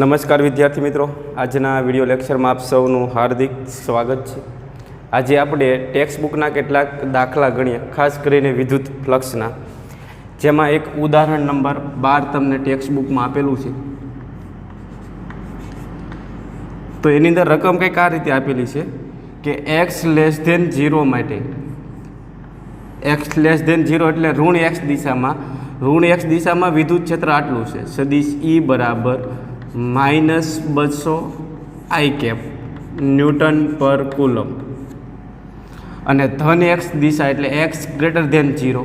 નમસ્કાર વિદ્યાર્થી મિત્રો, આજના વિડીયો લેક્ચરમાં આપ સૌનું હાર્દિક સ્વાગત છે। આજે આપણે ટેક્સ્ટ બુકના કેટલાક દાખલા ગણીએ, ખાસ કરીને વિદ્યુત ફ્લક્સના, જેમાં એક ઉદાહરણ નંબર 12 તમને ટેક્સ્ટ બુકમાં આપેલું છે। તો એની અંદર રકમ કંઈક આ રીતે આપેલી છે કે x<0 માટે, x 0 એટલે ઋણ x દિશામાં વિદ્યુત ક્ષેત્ર આટલું છે, સદિશ E બરાબર -200 I કેપ ન્યૂટન પર કુલમ, અને ધન x દિશા એટલે x 0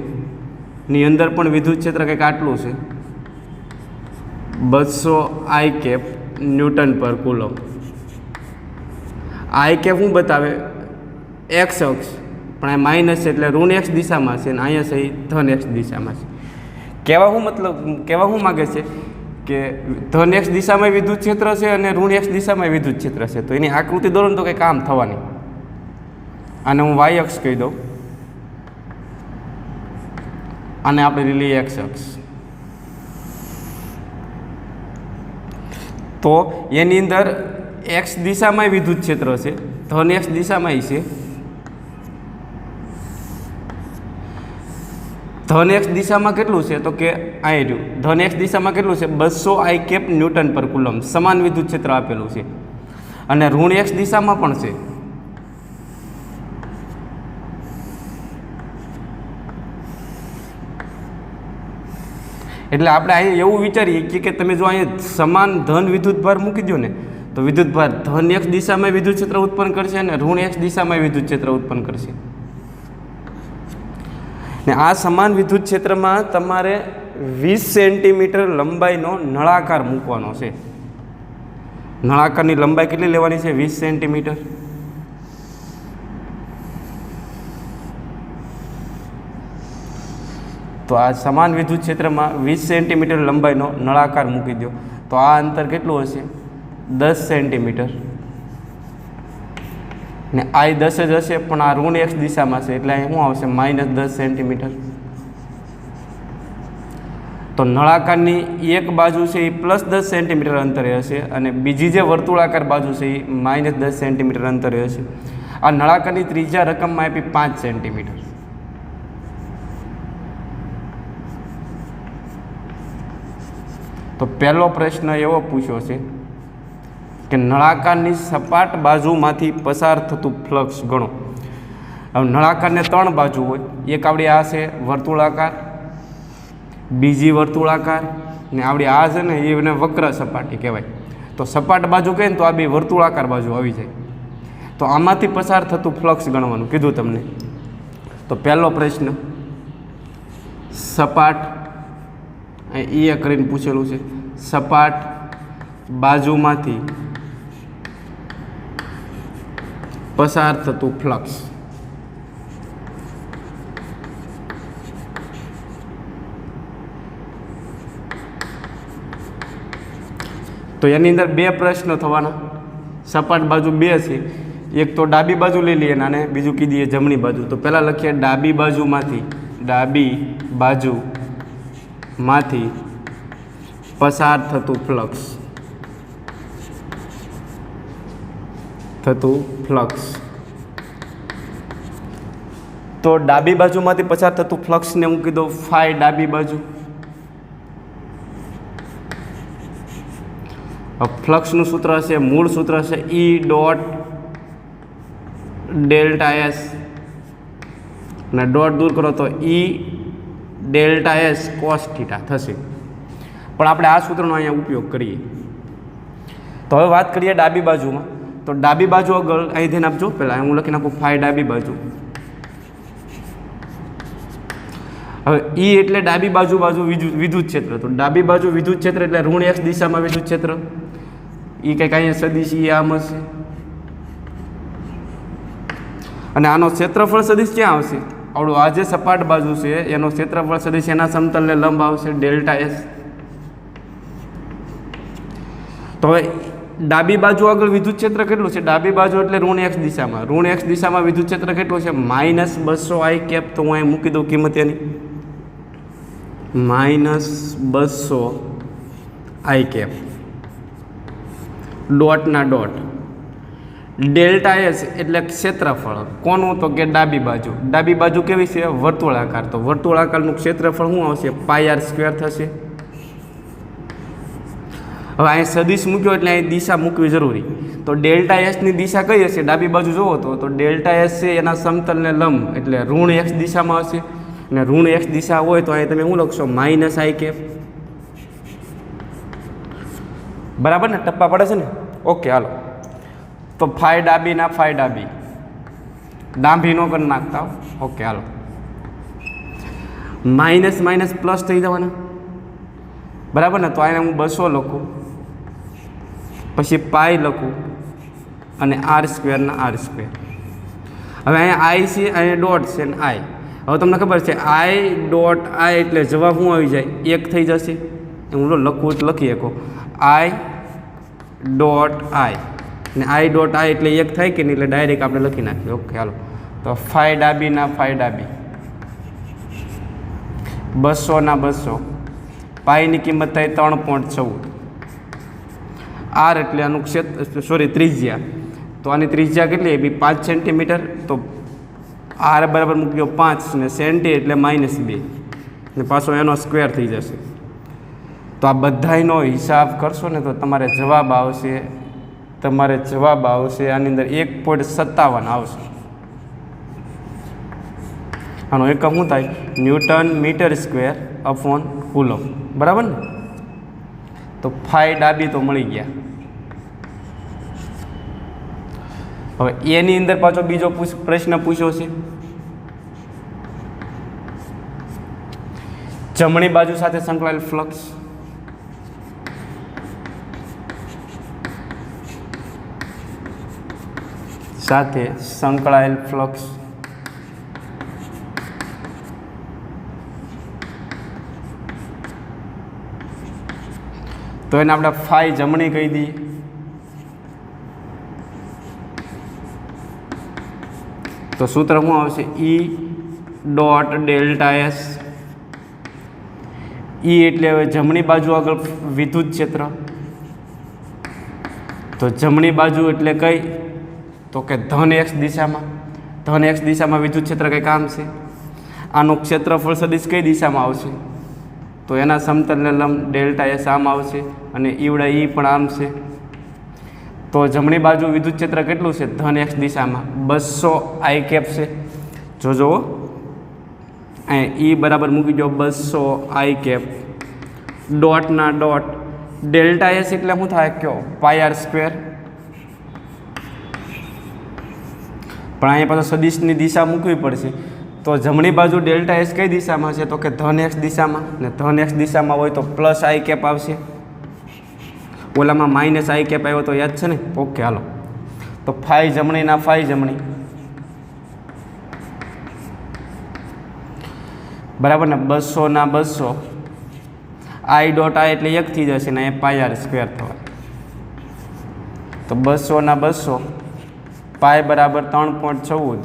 ની અંદર પણ વિદ્યુત ક્ષેત્ર કંઈક આટલું છે, 200 I કેપ ન્યૂટન પર કુલમ। I કેપ શું બતાવે? x અક્ષ, પણ આ માઇનસ છે એટલે ઋણ x દિશામાં છે, અને અહીંયા છે ધન x દિશામાં છે। કહેવા શું માગે છે કે ધન x દિશામાં વિદ્યુત ક્ષેત્ર છે અને ઋણ x દિશામાં વિદ્યુત ક્ષેત્ર છે, તો એની આકૃતિ દોરો તો કંઈ કામ થવાની। આને હું y અક્ષ કહી દઉં, આને આપણે લીલી x અક્ષ। તો એની અંદર x દિશામાં વિદ્યુત ક્ષેત્ર છે, ધન x દિશામાં છે, ધન x દિશામાં કેટલું છે? તો કે અહીં રહ્યું, ધન x દિશામાં કેટલું છે? 200 I કેપ ન્યૂટન પર કુલમ, સમાન વિદ્યુત ક્ષેત્ર આપેલું છે, અને ઋણ x દિશામાં પણ છે। એટલે આપણે અહીંયા એવું વિચારીએ કે તમે જો અહીંયા સમાન ધન વિદ્યુત ભાર મૂકી દો ને, તો વિદ્યુત ભાર ધન x દિશામાં વિદ્યુત ક્ષેત્ર ઉત્પન્ન કરશે અને ઋણ x દિશામાં વિદ્યુત ક્ષેત્ર ઉત્પન્ન કરશે। ને આ સમાન વિદ્યુત ક્ષેત્રમાં તમારે 20 સેન્ટીમીટર લંબાઈનો નળાકાર મૂકવાનો છે। નળાકારની લંબાઈ કેટલી લેવાની છે? 20 સેન્ટીમીટર। તો આ સમાન વિદ્યુત ક્ષેત્રમાં 20 સેન્ટીમીટર લંબાઈનો નળાકાર મૂકી દો, તો આ અંતર કેટલું હશે? 10 સેન્ટીમીટર, ને I 10 જ હશે, પણ આ ઋણ x દિશામાં છે એટલે અહીં શું આવશે? -10 સેન્ટીમીટર। તો નળાકારની એક બાજુ છે એ +10 સેન્ટીમીટર અંતરે હશે, અને બીજી જે વર્તુળાકાર બાજુ છે એ -10 સેન્ટીમીટર અંતરે હશે। આ નળાકારની ત્રિજ્યા રકમમાં આપી 5 સેન્ટીમીટર। તો પહેલો પ્રશ્ન એવો પૂછ્યો છે કે નળાકારની સપાટ બાજુમાંથી પસાર થતું ફ્લક્સ ગણો। હવે નળાકારને 3 બાજુ હોય, એક આપણી આ છે વર્તુળાકાર, બીજી વર્તુળાકાર, ને આપણી આ છે ને એને વક્ર સપાટી કહેવાય। તો સપાટ બાજુ કહીએ ને તો આ બે વર્તુળાકાર બાજુ આવી જાય, તો આમાંથી પસાર થતું ફ્લક્સ ગણવાનું કીધું તમને। તો પહેલો પ્રશ્ન સપાટ એ કરીને પૂછેલું છે, સપાટ બાજુમાંથી પસાર થતું ફ્લક્સ। તો એની અંદર 2 પ્રશ્નો થવાના, સપાટ બાજુ 2 છે, એક તો ડાબી બાજુ લઈ લઈએ અને બીજું કીધીએ જમણી બાજુ। તો પહેલાં લખીએ ડાબી બાજુમાંથી પસાર થતું ફ્લક્સ, તો ડાબી બાજુમાંથી પસાર થતું ફ્લક્સને હું કીધું ફાઈ ડાબી બાજુ। ફ્લક્સનું સૂત્ર હશે, મૂળ સૂત્ર હશે E.ΔS, અને ડોટ દૂર કરો તો E∆S cos θ થશે, પણ આપણે આ સૂત્રનો અહીંયા ઉપયોગ કરીએ। તો હવે વાત કરીએ ડાબી બાજુમાં। તો ડાબી બાજુ આગળ અહીં ધ્યાન આપજો, પહેલાં હું લખી નાખું ફાઈ ડાબી બાજુ। હવે E એટલે ડાબી બાજુ વિદ્યુત ક્ષેત્ર, તો ડાબી બાજુ વિદ્યુત ક્ષેત્ર એટલે ઋણ x દિશામાં વિદ્યુત ક્ષેત્ર, એ કંઈક અહીંયા સદિશ E આમ હશે, અને આનો ક્ષેત્રફળ સદિશ ક્યાં આવશે? આવડું આ જે સપાટ બાજુ છે એનો ક્ષેત્રફળ સદિશ એના સમતલને લંબ આવશે ΔS। તો હવે ડાબી બાજુ આગળ વિદ્યુત ક્ષેત્ર કેટલું છે? ડાબી બાજુ એટલે ઋણ x દિશામાં વિદ્યુત ક્ષેત્ર કેટલું છે? -200 I કેપ। તો હું અહીં મૂકી દઉં કિંમત એની, -200 I કેપ। ડોટના ડોટ. ડેલ્ટા એસ એટલે ક્ષેત્રફળ કોનું? તો કે ડાબી બાજુ. ડાબી બાજુ કેવી છે? વર્તુળાકાર. તો વર્તુળાકારનું ક્ષેત્રફળ શું આવશે? પાઈ આર સ્ક્વેર થશે. હવે અહીં સદિશ મૂક્યો એટલે અહીં દિશા મૂકવી જરૂરી. તો ડેલ્ટા એસની દિશા કઈ હશે? ડાબી બાજુ જોવો તો ડેલ્ટા એસ છે એના સમતલને લંબ એટલે ઋણ એક્સ દિશામાં હશે. અને ઋણ એક્સ દિશા હોય તો અહીં તમે શું લખશો? Minus I cap. બરાબર ને? ટપ્પા પડે છે ને? ઓકે, હાલો. તો ફાઈ ડાબી ના ફાઈ ડાબી, ડાંભી નો કરી નાખતા. ઓકે, હાલો. માઇનસ માઇનસ પ્લસ થઈ જવાના. બરાબર ને? તો આને હું 200 લખું, પછી પાઈ લખું અને આર સ્ક્વેરના આર સ્ક્વેર. હવે અહીંયા આઈ છે, અહીંયા ડોટ છે ને આઈ. હવે તમને ખબર છે આઈ ડોટ આઈ એટલે જવાબ શું આવી જાય? 1 થઈ જશે. હું લખું તો લખી શકો આઈ ડોટ આઈ ને આઈ ડોટ આઈ એટલે 1 થાય કે નહીં? એટલે ડાયરેક્ટ આપણે લખી નાખીએ. ઓકે, હાલો. તો ફાઈ ડાબી ના ફાઈ ડાબી, 200 ના 200, પાઈની કિંમત થાય 3.14. આર એટલે આનું ક્ષેત્ર ત્રિજ્યા. તો આની ત્રિજ્યા કેટલી આવી? 5 સેન્ટીમીટર. તો આર બરાબર મૂક્યો 5 ને સેન્ટી એટલે -2 ને પાછો એનો સ્ક્વેર થઈ જશે. તો આ બધાનો હિસાબ કરશો ને તો તમારે જવાબ આવશે આની અંદર 1.57 આવશે. આનો એકમ શું થાય? Newton metre square upon coulomb. બરાબર ને? તો ફાઈ ડાબી તો મળી ગયા. હવે એની અંદર પાછો બીજો પ્રશ્ન પૂછ્યો છે. જમણી બાજુ સાથે સંકળાયેલ ફ્લક્સ. તો એને આપણે ફાઈ જમણી કહી દઈએ. તો સૂત્ર શું આવશે? ઈ ડોટ ડેલ્ટા એસ. ઈ એટલે હવે જમણી બાજુ આગળ વિદ્યુત ક્ષેત્ર. તો જમણી બાજુ એટલે કઈ? તો કે ધન એક્સ દિશામાં. ધન એક્સ દિશામાં વિદ્યુત ક્ષેત્ર કંઈ કામ છે? આનું ક્ષેત્રફળ સદિશ કઈ દિશામાં આવશે? તો એના સમતલને લંબ ડેલ્ટા એસ આમ આવશે અને ઈવડા ઈ પણ આમ છે. તો જમણી બાજુ વિદ્યુત ક્ષેત્ર કેટલું છે? ધન એક્સ દિશામાં 200 આઈ કેપ છે. જોજો અહીંયા ઈ બરાબર મૂકી દો 200 આઈ કેપ. ડોટના ડોટ. ડેલ્ટા એસ એટલે શું થાય? કયો? Pi R square. પણ અહીંયા પાછો સદિશની દિશા મૂકવી પડશે. તો જમણી બાજુ ડેલ્ટા એસ કઈ દિશામાં છે? તો કે ધન એક્સ દિશામાં. ને ધન એક્સ દિશામાં હોય તો પ્લસ આઈ કેપ આવશે. ઓલામાં માઇનસ આઈ કેપ આવ્યો તો યાદ છે ને? ઓકે, હાલો. તો ફાઈ જમણી ના ફાઈ જમણી. બરાબર ને? 200 ના 200, આઈ ડોટ આઈ એટલે 1 થઈ જશે ને એ પાઈ આર સ્ક્વેર થવા. તો 200 ના 200, પાઈ બરાબર 3.14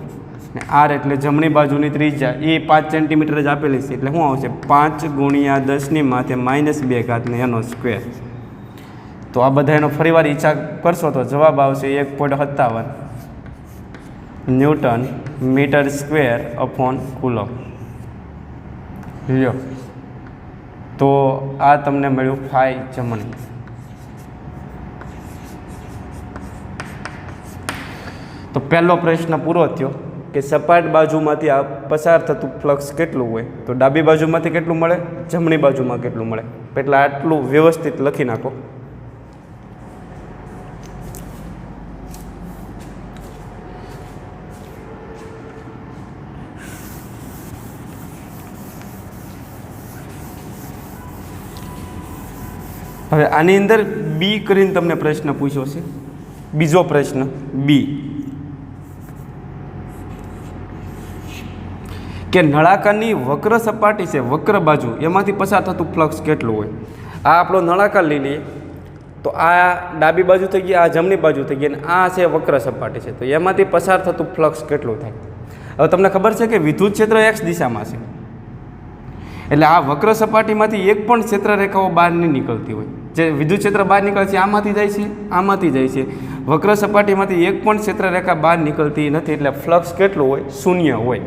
ને આર એટલે જમણી બાજુની ત્રિજ્યા એ 5 સેન્ટીમીટર જ આપેલી છે. એટલે શું આવશે? 5 ગુણ્યા 10 ની -2 ને એનો સ્ક્વેર. તો આ બધા એનો ફરીવાર હિસાબ કરશો તો જવાબ આવશે 1.57 newton metre square upon coulomb. લ્યો, તો આ તમને મળ્યું ફાઈ જમણી. તો પહેલો પ્રશ્ન પૂરો થયો કે સપાટ બાજુમાંથી આ પસાર થતું ફ્લક્સ કેટલું હોય? તો ડાબી બાજુમાંથી કેટલું મળે? જમણી બાજુમાં કેટલું મળે? એટલે આટલું વ્યવસ્થિત લખી નાખો. હવે આની અંદર બી કરીને તમને પ્રશ્ન પૂછ્યો છે. બીજો પ્રશ્ન બી કે નળાકારની વક્ર સપાટી છે, વક્ર બાજુ, એમાંથી પસાર થતું ફ્લક્સ કેટલું હોય? આ આપણો નળાકાર લઈ લઈએ તો આ ડાબી બાજુ થઈ ગઈ, આ જમણી બાજુ થઈ ગઈ અને આ છે વક્ર સપાટી છે. તો એમાંથી પસાર થતું ફ્લક્સ કેટલું થાય? હવે તમને ખબર છે કે વિદ્યુત ક્ષેત્ર એક્સ દિશામાં છે. એટલે આ વક્ર સપાટીમાંથી એક પણ ક્ષેત્ર રેખાઓ બહાર નહીં નીકળતી હોય. જે વિદ્યુત ક્ષેત્ર બહાર નીકળે છે આમાંથી જાય છે, આમાંથી જાય છે. વક્ર સપાટીમાંથી એક પણ ક્ષેત્રરેખા બહાર નીકળતી નથી, એટલે ફ્લક્સ કેટલું હોય? શૂન્ય હોય.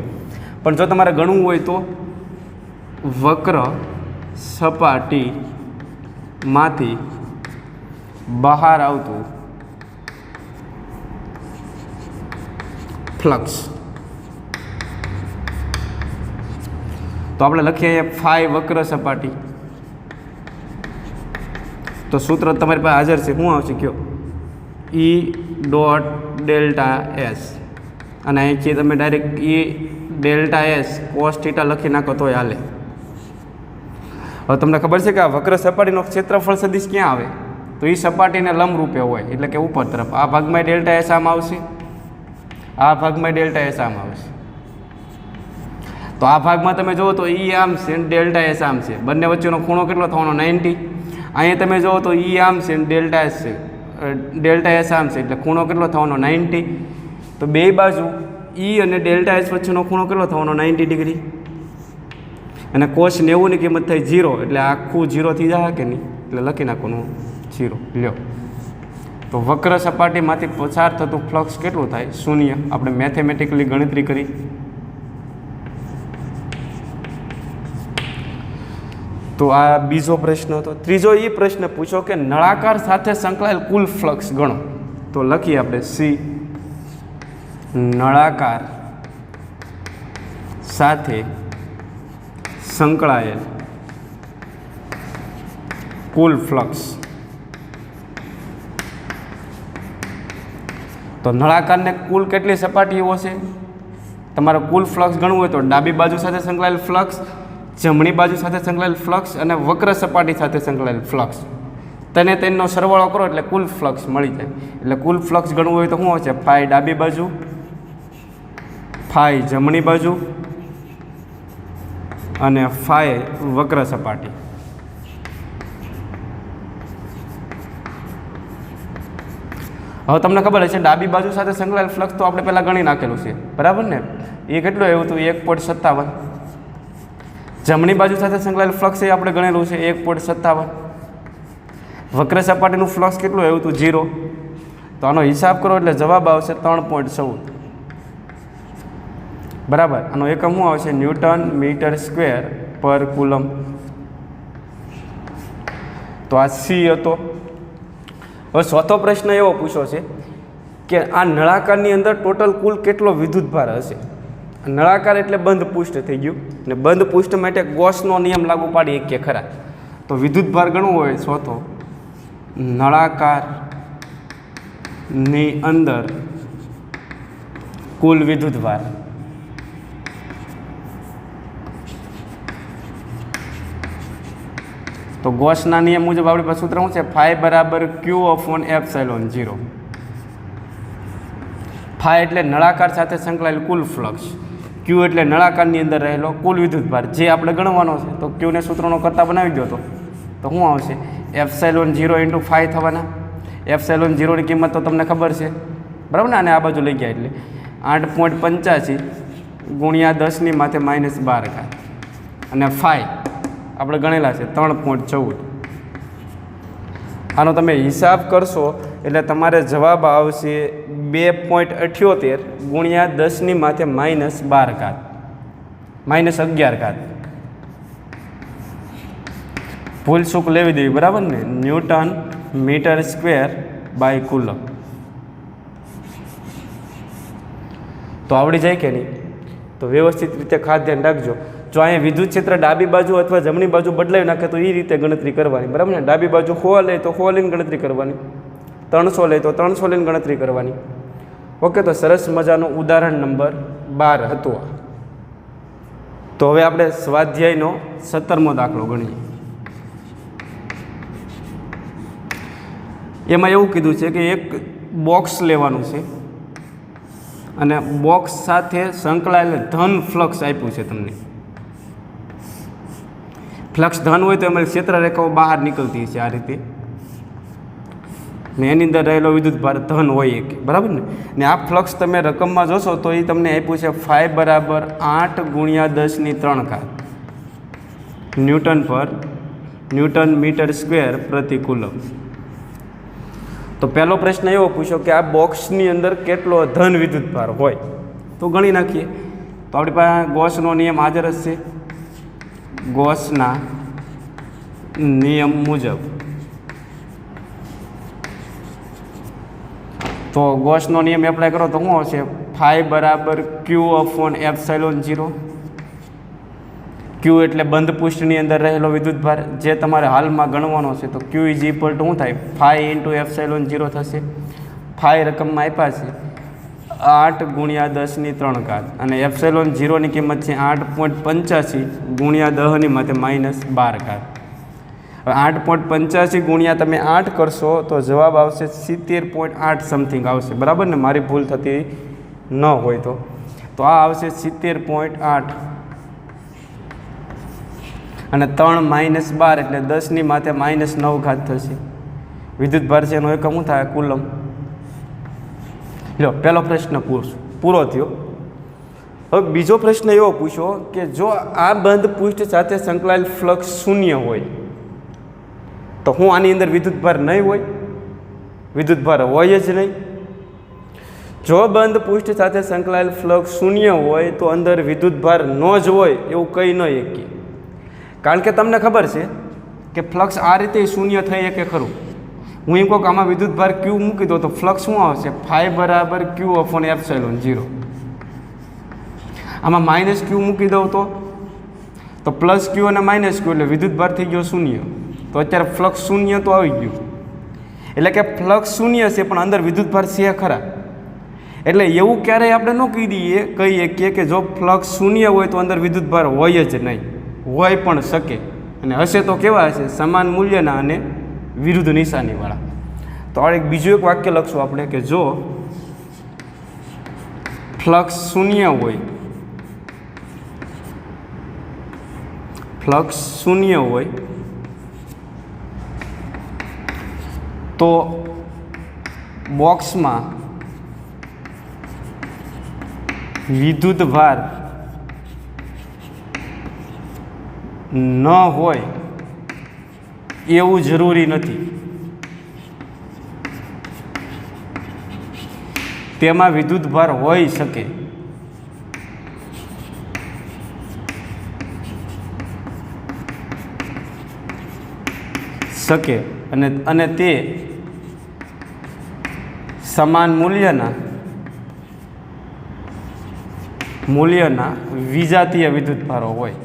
પણ જો તમારે ગણવું હોય તો વક્ર સપાટીમાંથી બહાર આવતું ફ્લક્સ, તો આપણે લખીએ અહીંયા ફાઈ વક્ર સપાટી. તો સૂત્ર તમારી પાસે હાજર છે, શું આવશે કયો? E ડોટ ડેલ્ટા એસ, અને અહીંથી તમે direct E delta S cos theta લખી નાખો તોય હાલે. હવે તમને ખબર છે કે આ વક્ર સપાટીનો ક્ષેત્રફળ સદિશ ક્યાં આવે? તો એ સપાટીને લંબરૂપે હોય, એટલે કે ઉપર તરફ. આ ભાગમાં ડેલ્ટા એસ આમ આવશે, આ ભાગમાં ડેલ્ટા એસ આમ આવશે. તો આ ભાગમાં તમે જુઓ તો E આમ છે અને ડેલ્ટા એસ આમ છે. બંને વચ્ચેનો ખૂણો કેટલો થવાનો? 90. અહીંયા તમે જુઓ તો E આમ છે અને ડેલ્ટા એસ છે, ડેલ્ટા એસ આમ છે, એટલે ખૂણો કેટલો થવાનો? 90. તો બે બાજુ E અને ડેલ્ટા એસ વચ્ચેનો ખૂણો કેટલો થવાનો? 90 ડિગ્રી. અને કોસ 90 ની કિંમત થઈ 0, એટલે આખું 0 થઈ જાય કે નહીં? એટલે લખી નાખવાનું 0. લ્યો, તો વક્ર સપાટીમાંથી પસાર થતું ફ્લક્સ કેટલું થાય? શૂન્ય. આપણે મેથેમેટિકલી ગણતરી કરી. તો આ બીજો પ્રશ્ન હતો. ત્રીજો એ પ્રશ્ન પૂછો કે નળાકાર સાથે સંકળાયેલ કુલ ફ્લક્સ ગણો. તો લખીએ આપણે સી, નળાકાર સાથે સંકળાયેલ કુલ ફ્લક્સ. તો નળાકારને કુલ કેટલી સપાટીઓ છે? તમારે કુલ ફ્લક્સ ગણવું હોય તો ડાબી બાજુ સાથે સંકળાયેલ ફ્લક્સ, જમણી બાજુ સાથે સંકળાયેલ ફ્લક્સ અને વક્ર સપાટી સાથે સંકળાયેલ ફ્લક્સ, તેનો સરવાળો કરો એટલે કુલ ફ્લક્સ મળી જાય. એટલે કુલ ફ્લક્સ ગણવું હોય તો શું હશે? ફાઈ ડાબી બાજુ, ફાઈ જમણી બાજુ અને ફાઈ વક્ર સપાટી. હવે તમને ખબર હશે ડાબી બાજુ સાથે સંકળાયેલ ફ્લક્સ તો આપણે પહેલાં ગણી નાખેલું છે, બરાબર ને? એ કેટલું આવ્યું હતું? 1.57. જમણી બાજુ સાથે સંકળાયેલ ફ્લક્સ એ આપણે ગણેલું છે 1.57. વક્ર સપાટીનું ફ્લક્સ કેટલું આવ્યું હતું? 0. તો આનો હિસાબ કરો એટલે જવાબ આવશે 3.14. બરાબર. આનો એકમ શું આવશે? ન્યૂટન મીટર સ્ક્વેર પર કુલમ. તો આ સી હતો. હવે ચોથો પ્રશ્ન એવો પૂછ્યો છે કે આ નળાકારની અંદર ટોટલ કુલ કેટલો વિદ્યુતભાર હશે? નળાકાર એટલે બંધ પૃષ્ઠ થઈ ગયું, ને બંધ પૃષ્ઠ માટે ગોસનો નિયમ લાગુ પાડી કે ખરા? તો વિદ્યુતભાર ગણવું હોય ચોથો, નળાકારની અંદર કુલ વિદ્યુતભાર. તો ગોસના નિયમ મુજબ આપણી પાસે સૂત્ર શું છે? ફાઈ બરાબર Q/ε0. ફાઈ એટલે નળાકાર સાથે સંકળાયેલ કુલ ફ્લક્સ, Q એટલે નળાકારની અંદર રહેલો કુલ વિદ્યુતભાર જે આપણે ગણવાનો છે. તો Qને સૂત્રનો કરતા બનાવી દો તો શું આવશે? ε0 × ફાઈ થવાના. ε0 ની કિંમત તો તમને ખબર છે, બરાબર ને? અને આ બાજુ લઈ ગયા એટલે 8.85 ગુણ્યા 10 ની માથે -12 અને ફાઈ આપણે ગણેલા છે 3.14. આનો તમે હિસાબ કરશો એટલે તમારે જવાબ આવશે 2.78 ગુણ્યા 10 ની માથે -12 -11. ભૂલ ચૂક લેવી દેવી, બરાબર ને? Newton metre square by coulomb. તો આવડી જાય કે નહીં? તો વ્યવસ્થિત રીતે ખાસ ધ્યાન રાખજો. જો અહીંયા વિદ્યુત ક્ષેત્ર ડાબી બાજુ અથવા જમણી બાજુ બદલાવી નાખે તો એ રીતે ગણતરી કરવાની, બરાબર ને? ડાબી બાજુ 100 લે તો 100 લઈને ગણતરી કરવાની, 300 લે તો 300 લઈને ગણતરી કરવાની. ઓકે, તો સરસ મજાનું ઉદાહરણ નંબર 12 હતું. તો હવે આપણે સ્વાધ્યાયનો 17મો દાખલો ગણીએ. એમાં એવું કીધું છે કે એક બોક્સ લેવાનું છે અને બોક્સ સાથે સંકળાયેલ ધન ફ્લક્સ આપ્યું છે તમને. ફ્લક્સ ધન હોય તો એમાં ક્ષેત્રરેખાઓ બહાર નીકળતી છે આ રીતે, ને એની અંદર રહેલો વિદ્યુતભાર ધન હોય એક, બરાબર ને? ને આ ફ્લક્સ તમે રકમમાં જોશો તો એ તમને આપ્યું છે ફાઈ બરાબર 8 × 10 ની 3 ઘાત ન્યૂટન પર ન્યૂટન મીટર સ્ક્વેર પ્રતિ કુલમ. તો પહેલો પ્રશ્ન એવો પૂછ્યો કે આ બોક્સની અંદર કેટલો ધન વિદ્યુતભાર હોય, તો ગણી નાખીએ. તો આપણી પાસે ગોસનો નિયમ હાજર જ છે. ગોસના નિયમ મુજબ તો ગોસનો નિયમ એપ્લાય કરો તો શું આવશે? ફાઈ બરાબર ક્યુ અપોન એપ્સાઇલોન 0. ક્યુ એટલે બંધ પૃષ્ઠની અંદર રહેલો વિદ્યુતભાર, જે તમારે હાલમાં ગણવાનો છે. તો ક્યુ ઇઝ ઇક્વલ ટુ શું થાય? ફાઈ ઇન્ટુ એપ્સાઇલોન 0 થશે. ફાઈ રકમમાં આપ્યા છે 8 ગુણ્યા 10⁻³ અને એપ્સાઇલોન 0ની કિંમત છે 8.85 ગુણ્યા 10⁻12². હવે 8.85 ગુણ્યા તમે 8 કરશો તો જવાબ આવશે 70.8 સમથિંગ આવશે. બરાબર ને? મારી ભૂલ થતી ન હોય તો આ આવશે 70.8 અને 3 - 12 એટલે 10⁻⁻9 થશે. વિદ્યુતભાર છે એનો એકમ શું થાય? કુલમ. લો, પહેલો પ્રશ્ન પૂરો થયો. હવે બીજો પ્રશ્ન એવો પૂછ્યો કે જો આ બંધ પૃષ્ઠ સાથે સંકળાયેલ ફ્લક્સ શૂન્ય હોય તો હું આની અંદર વિદ્યુતભાર નહીં હોય? વિદ્યુતભાર હોય જ નહીં. જો બંધ પૃષ્ઠ સાથે સંકળાયેલ ફ્લક્સ શૂન્ય હોય તો અંદર વિદ્યુતભાર ન જ હોય એવું કહી ન શકીએ. કારણ કે તમને ખબર છે કે ફ્લક્સ આ રીતે શૂન્ય થઈ શકે ખરું. હું એમ કહું કે આમાં વિદ્યુતભાર ક્યુ મૂકી દો તો ફ્લક્સ શું આવશે? ફાઈ બરાબર ક્યુ અપોન એપ્સાઇલોન 0. આમાં માઇનસ ક્યુ મૂકી દઉં તો પ્લસ ક્યુ અને માઇનસ ક્યુ એટલે વિદ્યુતભાર થઈ ગયો શૂન્ય. તો અત્યારે ફ્લક્સ શૂન્ય તો આવી ગયું. એટલે કે ફ્લક્સ શૂન્ય છે પણ અંદર વિદ્યુતભાર છે ખરા. એટલે એવું ક્યારેય આપણે ન કહી શકીએ કે જો ફ્લક્સ શૂન્ય હોય તો અંદર વિદ્યુતભાર હોય જ નહીં. હોય પણ શકે, અને હશે તો કેવા હશે? સમાન મૂલ્યના અને વિરુદ્ધ નિશાનીવાળા. તો આ બીજું એક વાક્ય લખશું આપણે કે જો ફ્લક્સ શૂન્ય હોય, ફ્લક્સ શૂન્ય હોય તો બોક્સમાં વિદ્યુતભાર ન હોય એવું જરૂરી નથી. તેમાં વિદ્યુતભાર હોઈ શકે. અને તે સમાન મૂલ્યના વિજાતીય વિદ્યુતભારો હોય.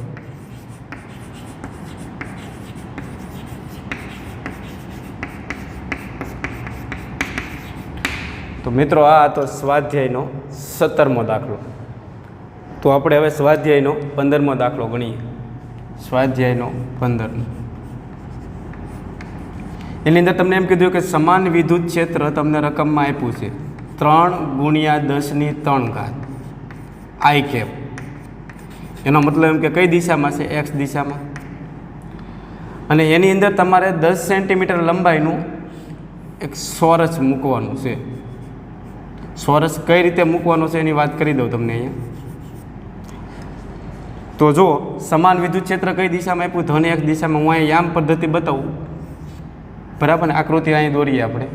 તો મિત્રો આ તો સ્વાધ્યાયનો 17મો દાખલો. તો આપણે હવે સ્વાધ્યાયનો 15મો દાખલો ગણીએ. સ્વાધ્યાયનો 15. એની અંદર તમને એમ કીધું કે સમાન વિદ્યુત ક્ષેત્ર તમને રકમમાં આપ્યું છે 3 ગુણ્યા 10⁻³ આઈ કેપ. એનો મતલબ એમ કે કઈ દિશામાં છે? એક્સ દિશામાં. અને એની અંદર તમારે 10 સેન્ટીમીટર લંબાઈનું એક ચોરસ મૂકવાનું છે. ચોરસ કઈ રીતે મૂકવાનો છે એની વાત કરી દઉં તમને અહીંયા. તો જો સમાન વિદ્યુત ક્ષેત્ર કઈ દિશામાં આપ્યું? ધન એક દિશામાં. હું અહીંયા યામ પદ્ધતિ બતાવું. બરાબર ને? આકૃતિ અહીં દોરીએ આપણે.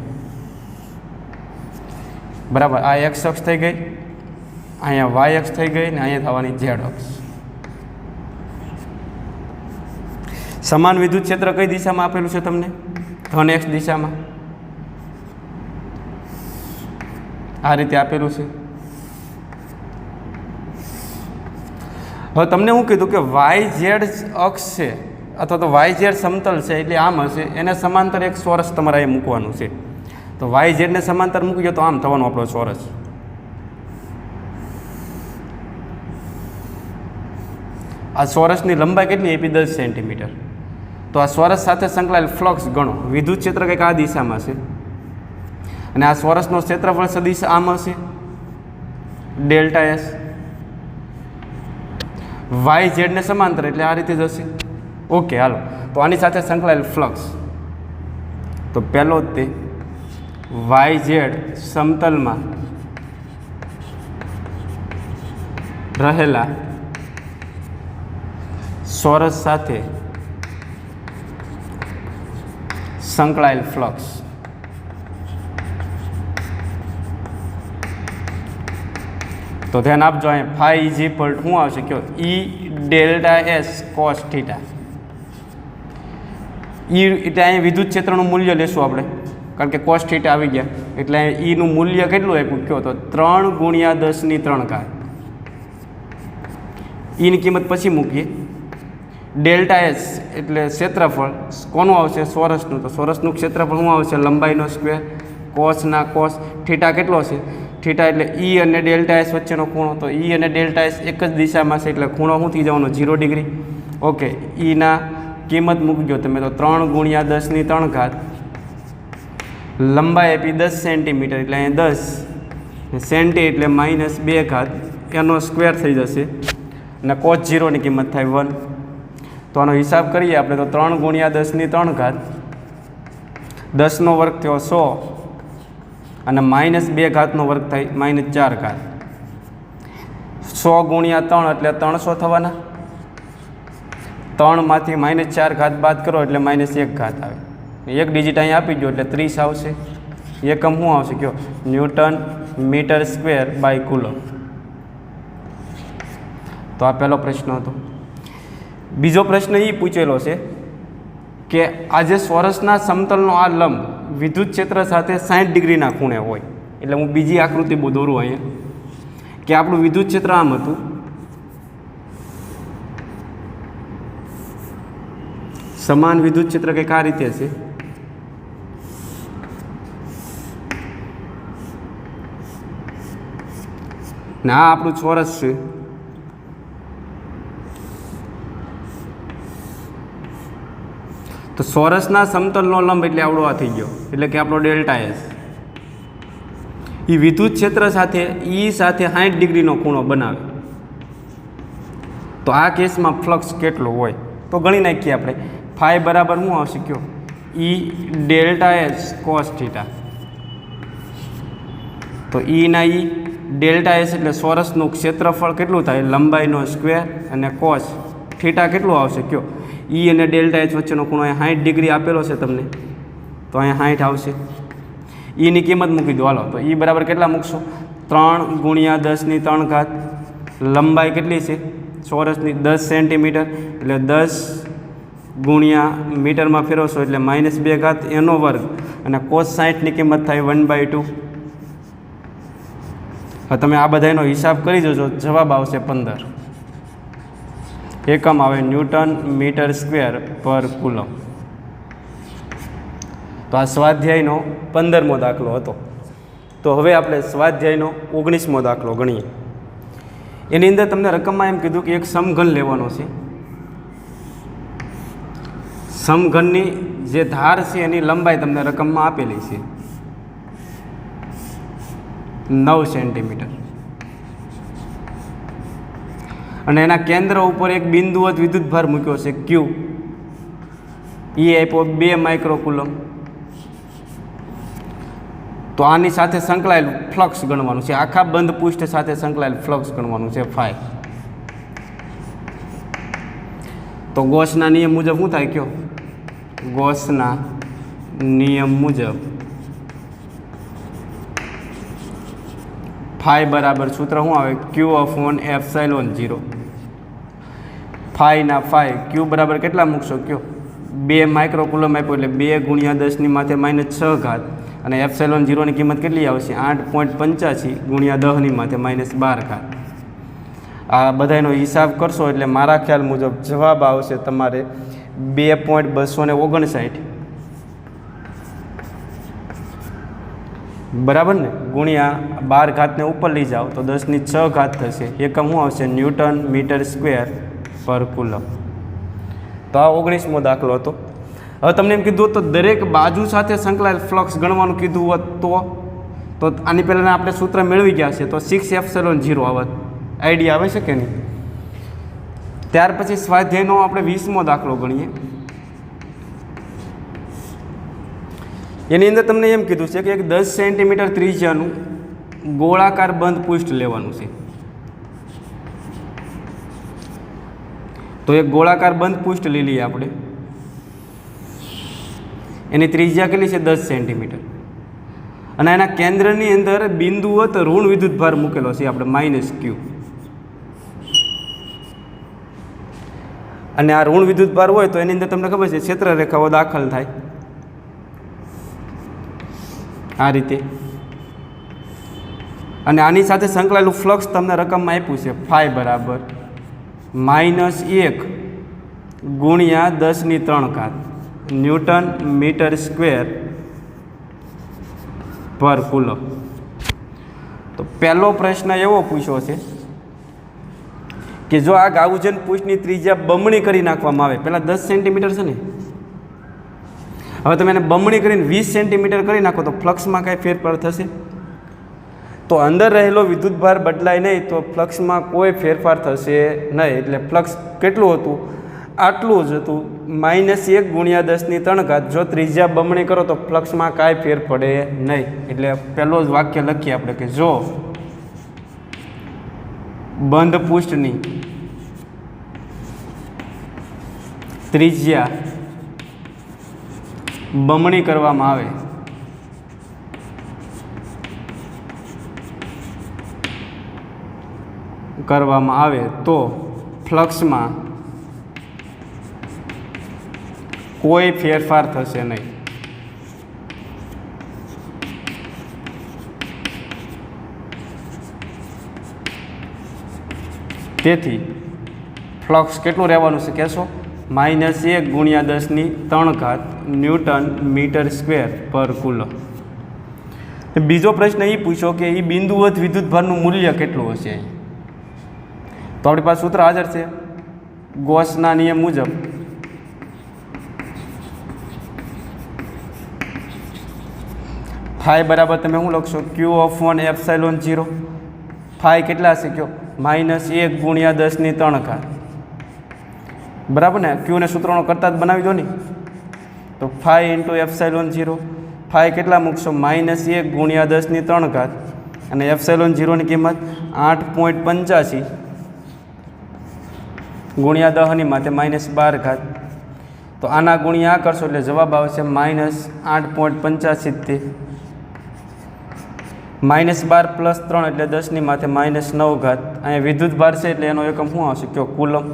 બરાબર. આ એક્સ અક્ષ થઈ ગઈ, અહીંયા વાય અક્ષ થઈ ગઈ, ને અહીંયા થવાની ઝેડ અક્ષ. સમાન વિદ્યુત ક્ષેત્ર કઈ દિશામાં આપેલું છે તમને? ધન એક્સ દિશામાં. આ રીતે આપેલું છે. હવે તમને હું કીધું કે વાય ઝેડ અક્ષ છે અથવા તો વાય ઝેડ સમતલ છે એટલે આમ હશે. એને સમાંતર એક ચોરસ તમારે અહીં મૂકવાનું છે. તો વાય ઝેડને સમાંતર મૂકી દો તો આમ થવાનો આપણો ચોરસ. આ ચોરસની લંબાઈ કેટલી આપી? 10 સેન્ટીમીટર. તો આ ચોરસ સાથે સંકળાયેલ ફ્લક્સ ગણો. વિદ્યુત ક્ષેત્ર કંઈક આ દિશામાં છે અને આ ચોરસનો ક્ષેત્રફળ સદિશ આમ હશે ડેલ્ટા એસ. વાય ઝેડને સમાંતર એટલે આ રીતે જ હશે. ઓકે, હાલો. તો આની સાથે સંકળાયેલ ફ્લક્સ તો પહેલો તે વાય ઝેડ સમતલમાં રહેલા ચોરસ સાથે સંકળાયેલ ફ્લક્સ. તો ધ્યાન આપજો, અહીંયા ફાઈ ઇઝ ઇક્વલ ટુ શું આવશે કયો ઈ ડેલ્ટા એસ કોસ થીટા. ઈ એટલે અહીંયા વિદ્યુત ક્ષેત્રનું મૂલ્ય લેશું આપણે, કારણ કે કોસ થીટા આવી ગયા એટલે ઈનું મૂલ્ય કેટલું આપ્યું કયો તો 3 × 10⁻³ ઈની કિંમત પછી મૂકીએ. ડેલ્ટા એસ એટલે ક્ષેત્રફળ કોનું આવશે ચોરસનું, તો ચોરસનું ક્ષેત્રફળ શું આવશે લંબાઈનો સ્ક્વેર કોસના કોસ. થીટા કેટલો છે થીટા એટલે ઈ અને ડેલ્ટા એસ વચ્ચેનો ખૂણો, તો ઈ અને ડેલ્ટા એસ એક જ દિશામાં છે એટલે ખૂણો શું થઈ જવાનો 0 ડિગ્રી. ઓકે, ઈના કિંમત મૂકજો તમે તો 3 × 10⁻³ લંબાઈ આપી 10 સેન્ટીમીટર એટલે અહીંયા 10 સેન્ટી એટલે -2 એનો સ્ક્વેર થઈ જશે અને કોસ 0ની કિંમત થાય 1. તો આનો હિસાબ કરીએ આપણે તો 3 × 10⁻³ 10નો વર્ગ થયો 100 અને -2 નો વર્ગ થાય -4. 100 × 3 એટલે 300 થવાના. 3 માંથી -4 બાદ કરો એટલે -1 આવે. એક ડિજિટ અહીં આપી દો એટલે 30 આવશે. એકમ શું આવશે કયો newton metre square by coulomb. તો આ પહેલો પ્રશ્ન હતો. બીજો પ્રશ્ન એ પૂછેલો છે કે આજે ચોરસના સમતલનો આ લંબ વિદ્યુત ક્ષેત્ર સાથે 60 ડિગ્રીના ખૂણે હોય. એટલે હું બીજી આકૃતિ દોરું અહીંયા કે આપણું વિદ્યુત ક્ષેત્ર આમ હતું, સમાન વિદ્યુત ક્ષેત્ર કંઈક આ રીતે છે. ને આ આપણું ચોરસ છે. તો ચોરસના સમતલનો લંબ એટલે આવડો આ થઈ ગયો, એટલે કે આપણો ડેલ્ટા એસ એ વિદ્યુત ક્ષેત્ર સાથે ઈ સાથે 60 ડિગ્રીનો ખૂણો બનાવે. તો આ કેસમાં ફ્લક્સ કેટલો હોય તો ગણી નાખીએ આપણે. ફાઈ બરાબર શું આવશે કયો ઈ ડેલ્ટા એસ કોસ થીટા. તો ઈના ઈ ડેલ્ટા એસ એટલે ચોરસનું ક્ષેત્રફળ કેટલું થાય લંબાઈનો સ્ક્વેર અને કોસ થીટા કેટલું આવશે કયો ઈ અને ડેલ્ટા એચ વચ્ચેનો ખૂણો અહીંયા 60 ડિગ્રી આપેલો છે તમને, તો અહીંયા 60 આવશે. ઈની કિંમત મૂકી દો હાલો. તો ઈ બરાબર કેટલા મૂકશો 3 × 10⁻³ લંબાઈ કેટલી છે ચોરસની 10 સેન્ટીમીટર એટલે 10 × મીટરમાં ફેરવશો એટલે -2 એનો વર્ગ અને કોસ 60ની કિંમત થાય 1/2. હવે તમે આ બધાનો હિસાબ કરી જોજો, જવાબ આવશે 15. એકમ આવે ન્યૂટન મીટર સ્ક્વેર પર કુલમ. તો આ સ્વાધ્યાયનો 15મો દાખલો હતો. તો હવે આપણે સ્વાધ્યાયનો 19મો દાખલો ગણીએ. એની અંદર તમને રકમમાં એમ કીધું કે એક સમઘન લેવાનો છે. સમઘનની જે ધાર છે એની લંબાઈ તમને રકમમાં આપેલી છે 9 સેન્ટીમીટર અને એના કેન્દ્ર ઉપર એક બિંદુવત વિદ્યુતભાર મૂક્યો છે ક્યુ. એ આપ્યો 2 માઇક્રોકુલમ. તો આની સાથે સંકળાયેલું ફ્લક્સ ગણવાનું છે, આખા બંધ પૃષ્ઠ સાથે સંકળાયેલ ફ્લક્સ ગણવાનું છે ફાઈ. તો ગોસના નિયમ મુજબ શું થાય કયો ગોસના નિયમ મુજબ ફાઈ બરાબર સૂત્ર શું આવે Q/ε0. ફાઈના ફાઈ ક્યુ બરાબર કેટલા મૂકશો કયો 2 માઇક્રોકુલમ આપ્યો એટલે 2 × 10⁻6 અને ε0ની કિંમત કેટલી આવશે 8.85 × 10⁻12. આ બધાનો હિસાબ કરશો એટલે મારા ખ્યાલ મુજબ જવાબ આવશે તમારે 2.259 બરાબર ને, ગુણ્યા 12 ઉપર લઈ જાઓ તો 10⁶ થશે. એકમ શું આવશે ન્યૂટન મીટર સ્ક્વેર પર કુલમ. તો આ 19મો દાખલો હતો. હવે તમને એમ કીધું તો દરેક બાજુ સાથે સંકળાયેલ ફ્લક્સ ગણવાનું કીધું હોત તો આની પહેલાં આપણે સૂત્ર મેળવી ગયા છે તો 6ε0 આવત. આઈડિયા આવે છે કે નહીં? ત્યાર પછી સ્વાધ્યાયનો આપણે 20મો દાખલો ગણીએ. એની અંદર તમને એમ કીધું છે કે એક 10 સેન્ટીમીટર ત્રિજ્યાનું ગોળાકાર બંધ પૃષ્ઠ લેવાનું છે. તો એક ગોળાકાર બંધ પૃષ્ઠ લઈ લઈએ આપણે. એની ત્રિજ્યા કેટલી છે? 10 સેન્ટીમીટર. અને એના કેન્દ્રની અંદર બિંદુવત ઋણ વિદ્યુતભાર મૂકેલો છે આપણે -q. અને આ ઋણ વિદ્યુતભાર હોય તો એની અંદર તમને ખબર છે ક્ષેત્ર રેખાઓ દાખલ થાય આ રીતે. અને આની સાથે સંકળાયેલું ફ્લક્સ તમને રકમમાં આપ્યું છે ફાઈ બરાબર -1 ગુણ્યા 10⁻³ ન્યૂટન મીટર સ્ક્વેર પર કુલમ. તો પહેલો પ્રશ્ન એવો પૂછ્યો છે કે જો આ ગાઉજન પૃષ્ઠની ત્રિજ્યા બમણી કરી નાખવામાં આવે, પહેલાં 10 સેન્ટીમીટર છે ને, હવે તમે એને બમણી કરીને 20 સેન્ટીમીટર કરી નાખો તો ફ્લક્સમાં કાંઈ ફેરફાર થશે? તો અંદર રહેલો વિદ્યુતભાર બદલાય નહીં તો ફ્લક્સમાં કોઈ ફેરફાર થશે નહીં. એટલે ફ્લક્સ કેટલું હતું? આટલું જ હતું, -1 ગુણ્યા 10⁻³. જો ત્રિજ્યા બમણી કરો તો ફ્લક્સમાં કાંઈ ફેર પડે નહીં. એટલે પહેલો જ વાક્ય લખીએ આપણે કે જો બંધ પૃષ્ઠની ત્રિજ્યા બમણી કરવામાં આવે તો ફ્લક્સમાં કોઈ ફેરફાર થશે નહીં. તેથી ફ્લક્સ કેટલું રહેવાનું છે કહેશો? -1 ગુણ્યા 10⁻³ ન્યૂટન મીટર સ્ક્વેર પર કુલમ. બીજો પ્રશ્ન એ પૂછ્યો કે એ બિંદુવત વિદ્યુતભારનું મૂલ્ય કેટલું હશે? તો આપણી પાસે સૂત્ર હાજર છે ગોસના નિયમ મુજબ ફાઈ બરાબર તમે શું લખશો? Q/1ε0. ફાઈ કેટલા હશે કયો? -1 ગુણ્યા 10⁻³ બરાબર ને? ક્યુને સૂત્રોનો કરતા જ બનાવી દો ને. તો ફાઈ × ε0. ફાઈ કેટલા મૂકશો? -1 ગુણ્યા 10⁻³ અને ε0ની કિંમત 8.85 ગુણ્યા 10⁻⁻12. તો આના ગુણ્યા આ કરશો એટલે જવાબ આવશે -8.85. -12 + 3 એટલે 10⁻⁻9. અહીંયા વિદ્યુતભાર છે એટલે એનો એકમ શું આવશે કયો? કુલમ.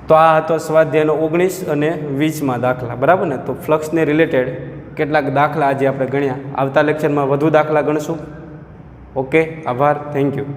તો આ હતો સ્વાધ્યાયનો 19 અને 20માં દાખલા, બરાબર ને? તો ફ્લક્સને રિલેટેડ કેટલાક દાખલા આજે આપણે ગણ્યા. આવતા લેક્ચરમાં વધુ દાખલા ગણશું. ઓકે, આભાર, થેન્ક યુ.